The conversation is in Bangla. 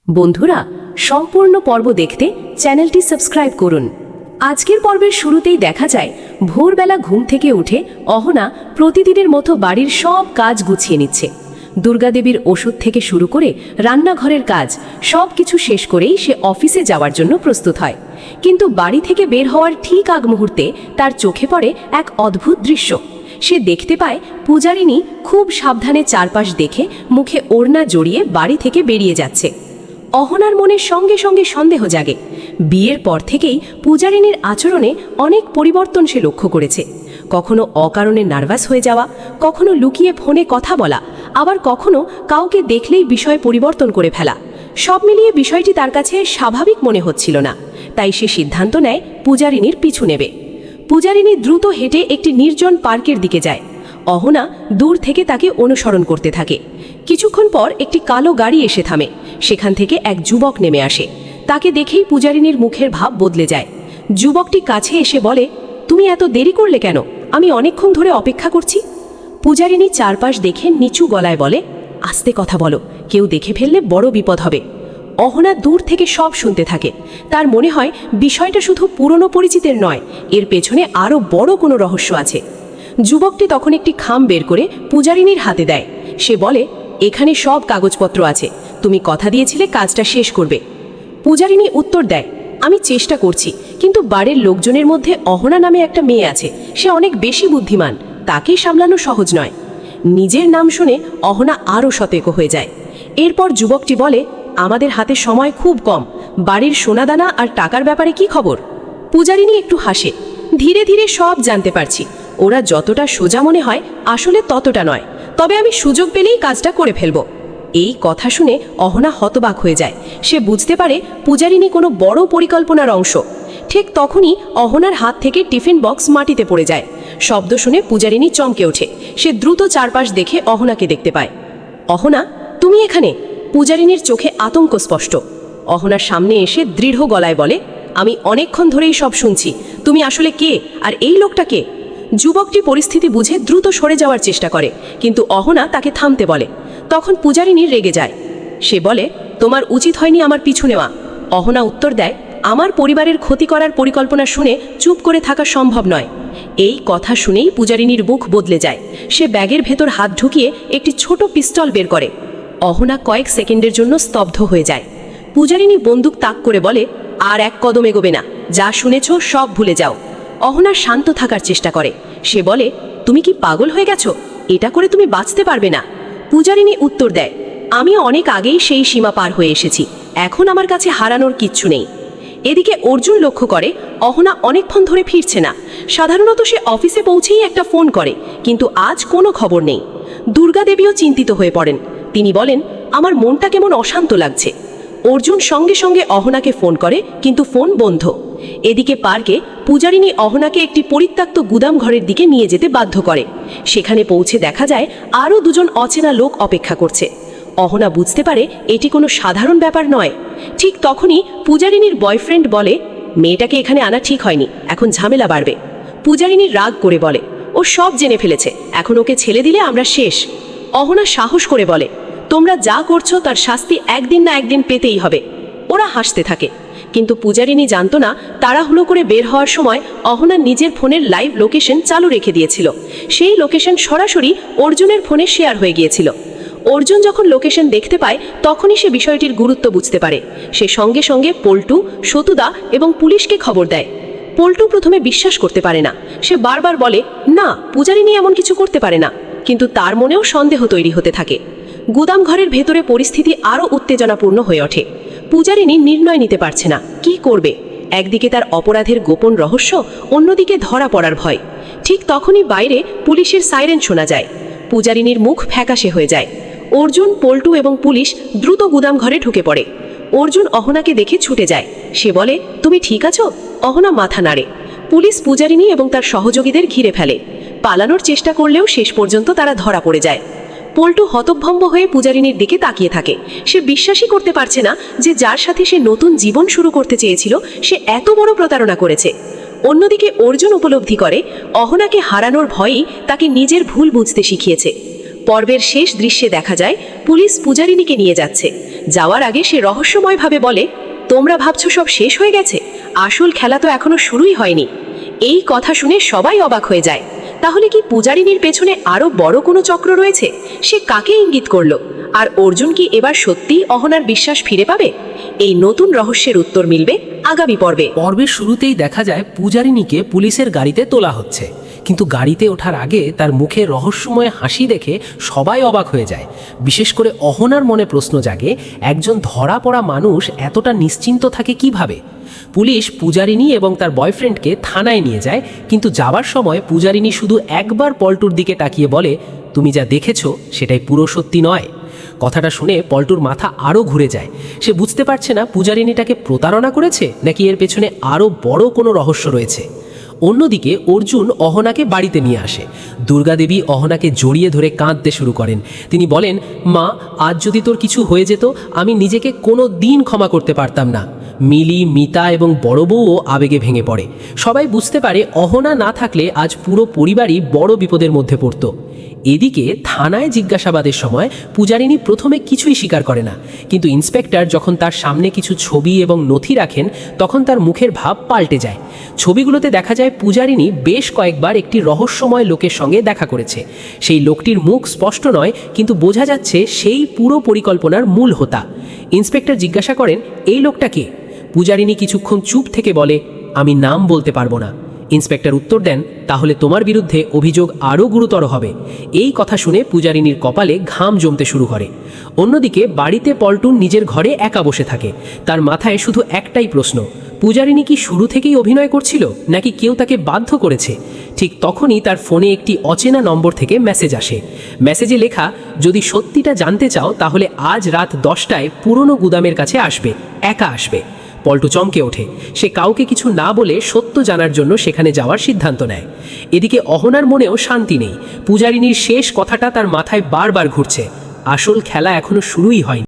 বন্ধুরা, সম্পূর্ণ পর্ব দেখতে চ্যানেলটি সাবস্ক্রাইব করুন। আজকের পর্বের শুরুতেই দেখা যায় ভোরবেলা ঘুম থেকে উঠে অহনা প্রতিদিনের মতো বাড়ির সব কাজ গুছিয়ে নিচ্ছে। দুর্গাদেবীর ওষুধ থেকে শুরু করে রান্নাঘরের কাজ সব কিছু শেষ করেই সে অফিসে যাওয়ার জন্য প্রস্তুত হয়। কিন্তু বাড়ি থেকে বের হওয়ার ঠিক আগ মুহূর্তে তার চোখে পড়ে এক অদ্ভুত দৃশ্য। সে দেখতে পায় পূজারিনী খুব সাবধানে চারপাশ দেখে মুখে ওড়না জড়িয়ে বাড়ি থেকে বেরিয়ে যাচ্ছে। অহনার মনের সঙ্গে সঙ্গে সন্দেহ জাগে। বিয়ের পর থেকেই পূজারিনীর আচরণে অনেক পরিবর্তন সে লক্ষ্য করেছে। কখনো অকারণে নার্ভাস হয়ে যাওয়া, কখনো লুকিয়ে ফোনে কথা বলা, আবার কখনো কাউকে দেখলেই বিষয় পরিবর্তন করে ফেলা। সব মিলিয়ে বিষয়টি তার কাছে স্বাভাবিক মনে হচ্ছিল না। তাই সে সিদ্ধান্ত নেয় পূজারিনীর পিছু নেবে। পূজারিনী দ্রুত হেঁটে একটি নির্জন পার্কের দিকে যায়। অহনা দূর থেকে তাকে অনুসরণ করতে থাকে। কিছুক্ষণ পর একটি কালো গাড়ি এসে থামে। সেখান থেকে এক যুবক নেমে আসে। তাকে দেখেই পূজারিনীর মুখের ভাব বদলে যায়। যুবকটি কাছে এসে বলে, তুমি এত দেরি করলে কেন? আমি অনেকক্ষণ ধরে অপেক্ষা করছি। পূজারিনী চারপাশ দেখে নিচু গলায় বলে, আস্তে কথা বলো, কেউ দেখে ফেললে বড় বিপদ হবে। অহনা দূর থেকে সব শুনতে থাকে। তার মনে হয় বিষয়টা শুধু পুরনো পরিচিতের নয়, এর পেছনে আরও বড় কোনো রহস্য আছে। যুবকটি তখন একটি খাম বের করে পূজারিনীর হাতে দেয়। সে বলে, এখানে সব কাগজপত্র আছে, তুমি কথা দিয়েছিলে কাজটা শেষ করবে। পূজারিনী উত্তর দেয়, আমি চেষ্টা করছি, কিন্তু বাড়ির লোকজনের মধ্যে অহনা নামে একটা মেয়ে আছে। সে অনেক বেশি বুদ্ধিমান, তাকে সামলানো সহজ নয়। নিজের নাম শুনে অহনা আরও সতর্ক হয়ে যায়। এরপর যুবকটি বলে, আমাদের হাতে সময় খুব কম, বাড়ির সোনাদানা আর টাকার ব্যাপারে কি খবর? পূজারিনী একটু হাসে, ধীরে ধীরে সব জানতে পারছি। ওরা যতটা সোজা মনে হয় আসলে ততটা নয়, তবে আমি সুযোগ পেলেই কাজটা করে ফেলব। এই কথা শুনে অহনা হতবাক হয়ে যায়। সে বুঝতে পারে পূজারিনী কোনো বড় পরিকল্পনার অংশ। ঠিক তখনই অহনার হাত থেকে টিফিন বক্স মাটিতে পড়ে যায়। শব্দ শুনে পূজারিনী চমকে ওঠে। সে দ্রুত চারপাশ দেখে অহনাকে দেখতে পায়। অহনা, তুমি এখানে? পূজারিনীর চোখে আতঙ্ক স্পষ্ট। অহনার সামনে এসে দৃঢ় গলায় বলে, আমি অনেকক্ষণ ধরেই সব শুনছি। তুমি আসলে কে, আর এই লোকটা কে? যুবকটি পরিস্থিতি বুঝে দ্রুত সরে যাওয়ার চেষ্টা করে, কিন্তু অহনা তাকে থামতে বলে। তখন পূজারিনী রেগে যায়। সে বলে, তোমার উচিত হয়নি আমার পিছু নেওয়া। অহনা উত্তর দেয়, আমার পরিবারের ক্ষতি করার পরিকল্পনা শুনে চুপ করে থাকা সম্ভব নয়। এই কথা শুনেই পূজারিনীর মুখ বদলে যায়। সে ব্যাগের ভেতর হাত ঢুকিয়ে একটি ছোট পিস্তল বের করে। অহনা কয়েক সেকেন্ডের জন্য স্তব্ধ হয়ে যায়। পূজারিনী বন্দুক তাক করে বলে, আর এক কদম এগোবে না, যা শুনেছ সব ভুলে যাও। অহনা শান্ত থাকার চেষ্টা করে। সে বলে, তুমি কি পাগল হয়ে গেছো? এটা করে তুমি বাঁচতে পারবে না। পূজারিনী উত্তর দেয়, আমি অনেক আগেই সেই সীমা পার হয়ে এসেছি, এখন আমার কাছে হারানোর কিচ্ছু নেই। এদিকে অর্জুন লক্ষ্য করে অহনা অনেকক্ষণ ধরে ফিরছে না। সাধারণত সে অফিসে পৌঁছেই একটা ফোন করে, কিন্তু আজ কোনো খবর নেই। দুর্গাদেবীও চিন্তিত হয়ে পড়েন। তিনি বলেন, আমার মনটা কেমন অশান্ত লাগছে। অর্জুন সঙ্গে সঙ্গে অহনাকে ফোন করে, কিন্তু ফোন বন্ধ। এদিকে পার্কে পূজারিনী অহনাকে একটি পরিত্যক্ত গুদাম ঘরের দিকে নিয়ে যেতে বাধ্য করে। সেখানে পৌঁছে দেখা যায় আরও দুজন অচেনা লোক অপেক্ষা করছে। অহনা বুঝতে পারে এটি কোনো সাধারণ ব্যাপার নয়। ঠিক তখনই পূজারিনীর বয়ফ্রেন্ড বলে, মেয়েটাকে এখানে আনা ঠিক হয়নি, এখন ঝামেলা বাড়বে। পূজারিনী রাগ করে বলে, ও সব জেনে ফেলেছে, এখন ওকে ছেড়ে দিলে আমরা শেষ। অহনা সাহস করে বলে, তোমরা যা করছো তার শাস্তি একদিন না একদিন পেতেই হবে। ওরা হাসতে থাকে, কিন্তু পূজারিনী জানতো না তাড়াহুড়ো করে বের হওয়ার সময় অহনা নিজের ফোনের লাইভ লোকেশন চালু রেখে দিয়েছিল। সেই লোকেশন সরাসরি অর্জুনের ফোনে শেয়ার হয়ে গিয়েছিল। অর্জুন যখন লোকেশন দেখতে পায় তখনই সে বিষয়টির গুরুত্ব বুঝতে পারে। সে সঙ্গে সঙ্গে পল্টু, সতুদা এবং পুলিশকে খবর দেয়। পল্টু প্রথমে বিশ্বাস করতে পারে না। সে বারবার বলে, না, পূজারিনী এমন কিছু করতে পারে না, কিন্তু তার মনেও সন্দেহ তৈরি হতে থাকে। গুদাম ঘরের ভেতরে পরিস্থিতি আরও উত্তেজনাপূর্ণ হয়ে ওঠে। পূজারিনী নির্ণয় নিতে পারছে না কি করবে। একদিকে তার অপরাধের গোপন রহস্য, অন্যদিকে ধরা পড়ার ভয়। ঠিক তখনই বাইরে পুলিশের সাইরেন শোনা যায়। পূজারিনীর মুখ ফ্যাকাশে হয়ে যায়। অর্জুন, পল্টু এবং পুলিশ দ্রুত গুদাম ঘরে ঢুকে পড়ে। অর্জুন অহনাকে দেখে ছুটে যায়। সে বলে, তুমি ঠিক আছো? অহনা মাথা নাড়ে। পুলিশ পূজারিনী এবং তার সহযোগীদের ঘিরে ফেলে। পালানোর চেষ্টা করলেও শেষ পর্যন্ত তারা ধরা পড়ে যায়। পল্টু হতভম্ব হয়ে পূজারিনীর দিকে তাকিয়ে থাকে। সে বিশ্বাসই করতে পারছে না যে যার সাথে সে নতুন জীবন শুরু করতে চেয়েছিল সে এত বড় প্রতারণা করেছে। অন্যদিকে অর্জুন উপলব্ধি করে অহনাকে হারানোর ভয়ই তাকে নিজের ভুল বুঝতে শিখিয়েছে। পর্বের শেষ দৃশ্যে দেখা যায় পুলিশ পূজারিনীকে নিয়ে যাচ্ছে। যাওয়ার আগে সে রহস্যময়ভাবে বলে, তোমরা ভাবছো সব শেষ হয়ে গেছে, আসল খেলা তো এখনো শুরুই হয়নি। এই কথা শুনে সবাই অবাক হয়ে যায়। তাহলে কি পূজারিনীর পেছনে আরো বড় কোনো চক্র রয়েছে? সে কাকে ইঙ্গিত করলো? আর অর্জুন কি এবার সত্যিই অহনার বিশ্বাস ফিরে পাবে? এই নতুন রহস্যের উত্তর মিলবে আগামী পর্বে। পর্বের শুরুতেই দেখা যায় পূজারিনীকে পুলিশের গাড়িতে তোলা হচ্ছে, কিন্তু গাড়িতে ওঠার আগে তার মুখে রহস্যময় হাসি দেখে সবাই অবাক হয়ে যায়। বিশেষ করে অহনার মনে প্রশ্ন জাগে, একজন ধরা পড়া মানুষ এতটা নিশ্চিন্ত থাকে কিভাবে? পুলিশ পূজারিনী এবং তার বয়ফ্রেন্ডকে থানায় নিয়ে যায়, কিন্তু যাবার সময় পূজারিনী শুধু একবার পল্টুর দিকে তাকিয়ে বলে, তুমি যা দেখেছো সেটাই পুরো সত্যি নয়। কথাটা শুনে পল্টুর মাথা আরও ঘুরে যায়। সে বুঝতে পারছে না পূজারিনীটাকে প্রতারণা করেছে নাকি এর পেছনে আরও বড় কোনো রহস্য রয়েছে। অন্যদিকে অর্জুন অহনাকে বাড়িতে নিয়ে আসে। দুর্গাদেবী অহনাকে জড়িয়ে ধরে কাঁদতে শুরু করেন। তিনি বলেন, মা, আজ যদি তোর কিছু হয়ে যেত আমি নিজেকে কোনো দিন ক্ষমা করতে পারতাম না। মিলি, মিতা এবং বড় বউও আবেগে ভেঙে পড়ে। সবাই বুঝতে পারে অহনা না থাকলে আজ পুরো পরিবারই বড় বিপদের মধ্যে পড়ত। এদিকে থানায় জিজ্ঞাসাবাদের সময় পূজারিনী প্রথমে কিছুই স্বীকার করে না, কিন্তু ইন্সপেক্টর যখন তার সামনে কিছু ছবি এবং নথি রাখেন তখন তার মুখের ভাব পাল্টে যায়। ছবিগুলোতে দেখা যায় পূজারিনী বেশ কয়েকবার একটি রহস্যময় লোকের সঙ্গে দেখা করেছে। সেই লোকটির মুখ স্পষ্ট নয়, কিন্তু বোঝা যাচ্ছে সেই পুরো পরিকল্পনার মূল হোতা। ইন্সপেক্টর জিজ্ঞাসা করেন, এই লোকটা কে? পূজারিনী কিছুক্ষণ চুপ থেকে বলে, আমি নাম বলতে পারবো না। ইন্সপেক্টর উত্তর দেন, তাহলে তোমার বিরুদ্ধে অভিযোগ আরও গুরুতর হবে। এই কথা শুনে পূজারিনীর কপালে ঘাম জমতে শুরু করে। অন্যদিকে বাড়িতে পল্টুন নিজের ঘরে একা বসে থাকে। তার মাথায় শুধু একটাই প্রশ্ন, পূজারিনী কি শুরু থেকেই অভিনয় করছিল নাকি কেউ তাকে বাধ্য করেছে? ঠিক তখনই তার ফোনে একটি অচেনা নম্বর থেকে মেসেজ আসে। মেসেজে লেখা, যদি সত্যিটা জানতে চাও তাহলে আজ রাত 10টায় পুরনো গুদামের কাছে আসবে, একা আসবে। পল্টু চমকে ওঠে। সে কাউকে কিছু না বলে সত্য জানার জন্য সেখানে যাওয়ার সিদ্ধান্ত নেয়। এদিকে অহনার মনেও শান্তি নেই। পূজারিনীর শেষ কথাটা তার মাথায় বারবার ঘুরছে, আসল খেলা এখনো শুরুই হয়নি।